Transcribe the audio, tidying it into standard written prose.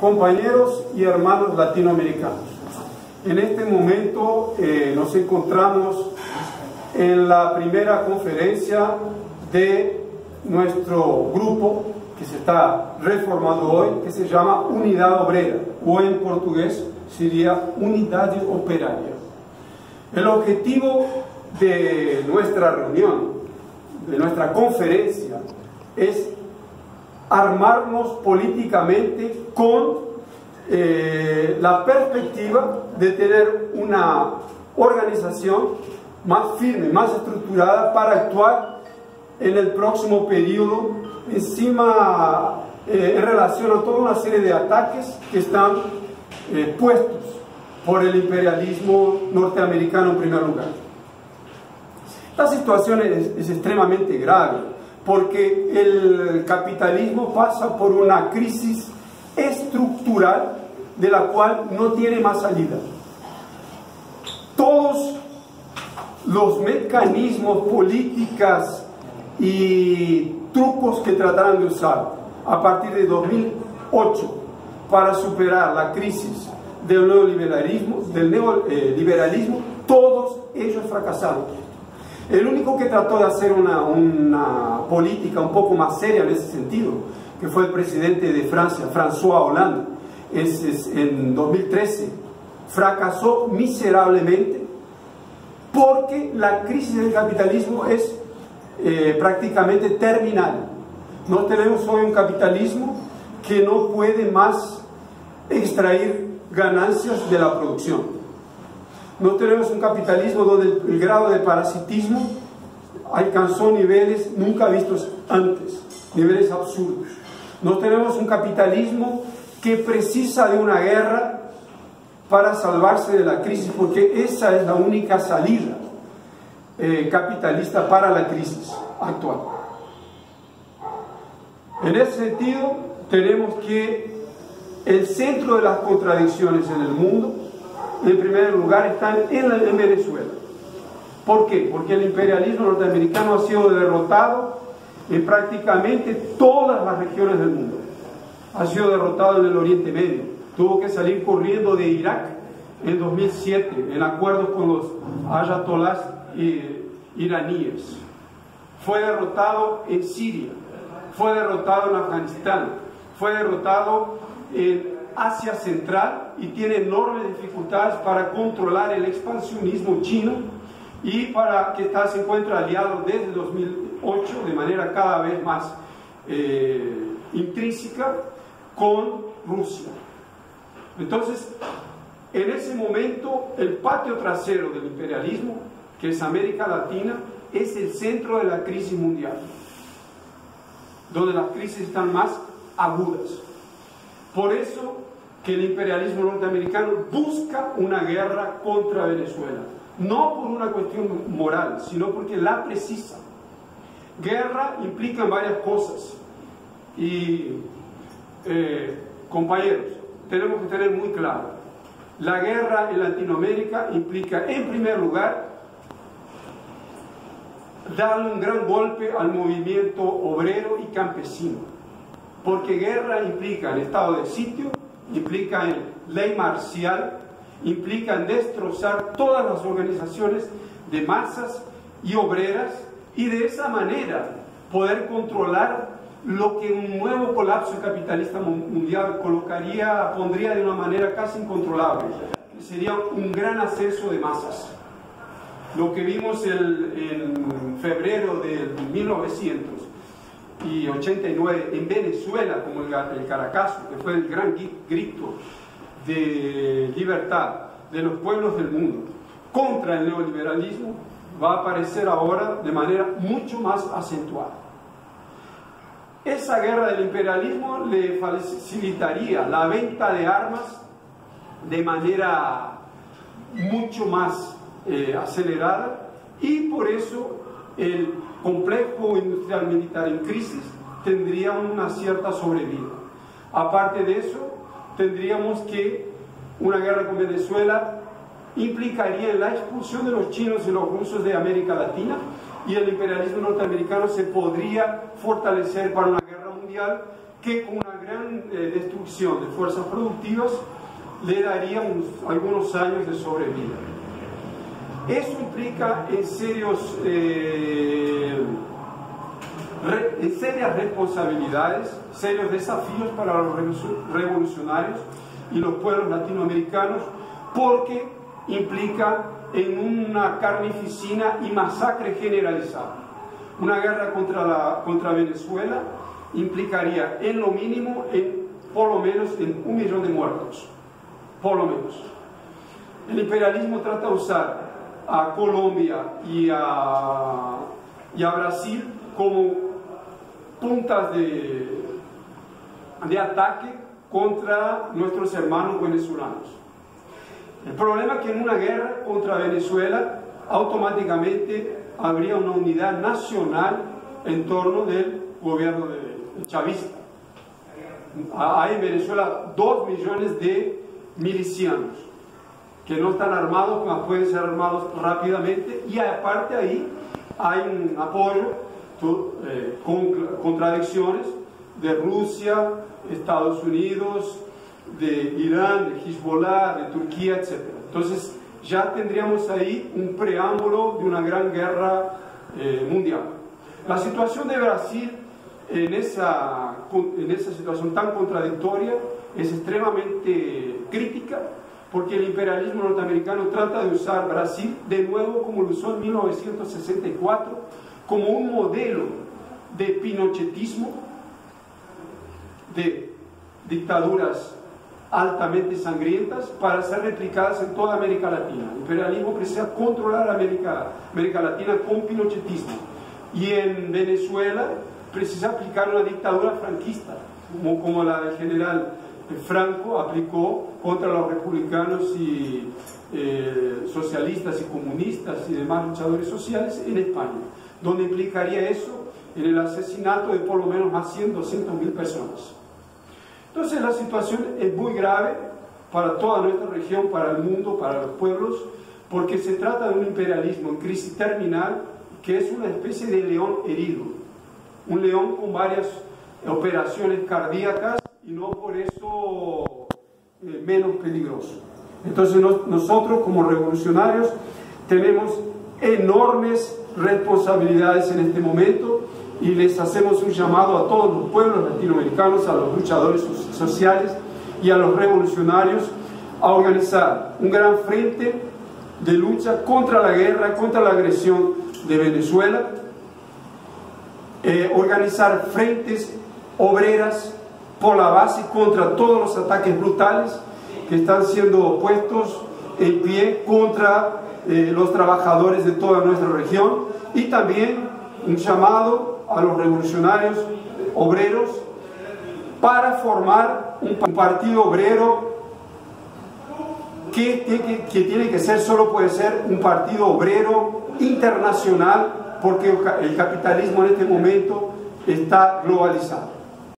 compañeros y hermanos latinoamericanos. En este momento nos encontramos en la primera conferencia de nuestro grupo que se está reformando hoy, que se llama Unidad Obrera, o en portugués sería Unidad Operaria. El objetivo de nuestra reunión, de nuestra conferencia, es armarnos políticamente con la perspectiva de tener una organización más firme, más estructurada para actuar en el próximo periodo en relación a toda una serie de ataques que están puestos por el imperialismo norteamericano en primer lugar. Esta situación es extremadamente grave porque el capitalismo pasa por una crisis estructural de la cual no tiene más salida. Todos los mecanismos, políticas y trucos que trataron de usar a partir de 2008 para superar la crisis del neoliberalismo, todos ellos fracasaron. El único que trató de hacer una política un poco más seria en ese sentido, que fue el presidente de Francia, François Hollande, en 2013, fracasó miserablemente porque la crisis del capitalismo es prácticamente terminal. No tenemos hoy un capitalismo que no puede más extraer ganancias de la producción. No tenemos un capitalismo donde el grado de parasitismo alcanzó niveles nunca vistos antes, niveles absurdos. No tenemos un capitalismo que precisa de una guerra para salvarse de la crisis, porque esa es la única salida capitalista para la crisis actual. En ese sentido, tenemos que el centro de las contradicciones en el mundo, en primer lugar, están en Venezuela. ¿Por qué? Porque el imperialismo norteamericano ha sido derrotado en prácticamente todas las regiones del mundo. Ha sido derrotado en el Oriente Medio. Tuvo que salir corriendo de Irak en 2007 en acuerdos con los ayatolás iraníes. Fue derrotado en Siria, fue derrotado en Afganistán, fue derrotado en Asia Central y tiene enormes dificultades para controlar el expansionismo chino y para que se encuentra aliado desde 2008 de manera cada vez más intrínseca con Rusia. Entonces, en ese momento, el patio trasero del imperialismo, que es América Latina, es el centro de la crisis mundial, donde las crisis están más agudas. Por eso que el imperialismo norteamericano busca una guerra contra Venezuela, no por una cuestión moral, sino porque la precisa. Guerra implica varias cosas y compañeros, tenemos que tener muy claro, la guerra en Latinoamérica implica en primer lugar darle un gran golpe al movimiento obrero y campesino, porque guerra implica en estado de sitio, implica en ley marcial, implica en destrozar todas las organizaciones de masas y obreras y de esa manera poder controlar lo que un nuevo colapso capitalista mundial pondría de una manera casi incontrolable, que sería un gran ascenso de masas. Lo que vimos en febrero de 1989 en Venezuela, como el Caracazo, que fue el gran grito de libertad de los pueblos del mundo contra el neoliberalismo, va a aparecer ahora de manera mucho más acentuada. Esa guerra del imperialismo le facilitaría la venta de armas de manera mucho más acelerada y por eso el complejo industrial militar en crisis tendría una cierta sobrevida. Aparte de eso, tendríamos que una guerra con Venezuela implicaría la expulsión de los chinos y los rusos de América Latina y el imperialismo norteamericano se podría fortalecer para una guerra mundial que con una gran destrucción de fuerzas productivas le daría algunos años de sobrevida. Eso implica en serias responsabilidades, serios desafíos para los revolucionarios y los pueblos latinoamericanos, porque implica en una carnificina y masacre generalizada. Una guerra contra Venezuela implicaría en lo mínimo, por lo menos, en 1 millón de muertos, por lo menos. El imperialismo trata de usar a Colombia y a Brasil como puntas de ataque contra nuestros hermanos venezolanos. El problema es que en una guerra contra Venezuela automáticamente habría una unidad nacional en torno del gobierno chavista. Hay en Venezuela 2 millones de milicianos que no están armados, mas pueden ser armados rápidamente, y aparte ahí hay un apoyo con contradicciones de Rusia, Estados Unidos, de Irán, de Hezbollah, de Turquía, etc. Entonces ya tendríamos ahí un preámbulo de una gran guerra mundial. La situación de Brasil en esa situación tan contradictoria es extremadamente crítica, porque el imperialismo norteamericano trata de usar Brasil de nuevo, como lo usó en 1964, como un modelo de pinochetismo, de dictaduras altamente sangrientas, para ser replicadas en toda América Latina. El imperialismo precisa controlar América Latina con pinochetismo, y en Venezuela precisa aplicar una dictadura franquista, como la del general Franco aplicó contra los republicanos y socialistas y comunistas y demás luchadores sociales en España, donde implicaría eso en el asesinato de por lo menos más 200.000 personas. Entonces la situación es muy grave para toda nuestra región, para el mundo, para los pueblos, porque se trata de un imperialismo en crisis terminal, que es una especie de león herido, un león con varias operaciones cardíacas, y no por eso menos peligroso. Entonces nosotros como revolucionarios tenemos enormes responsabilidades en este momento, y les hacemos un llamado a todos los pueblos latinoamericanos, a los luchadores sociales y a los revolucionarios, a organizar un gran frente de lucha contra la guerra, contra la agresión de Venezuela, organizar frentes obreras por la base contra todos los ataques brutales que están siendo puestos en pie contra los trabajadores de toda nuestra región, y también un llamado a los revolucionarios obreros para formar un partido obrero que tiene que ser, solo puede ser un partido obrero internacional, porque el capitalismo en este momento está globalizado.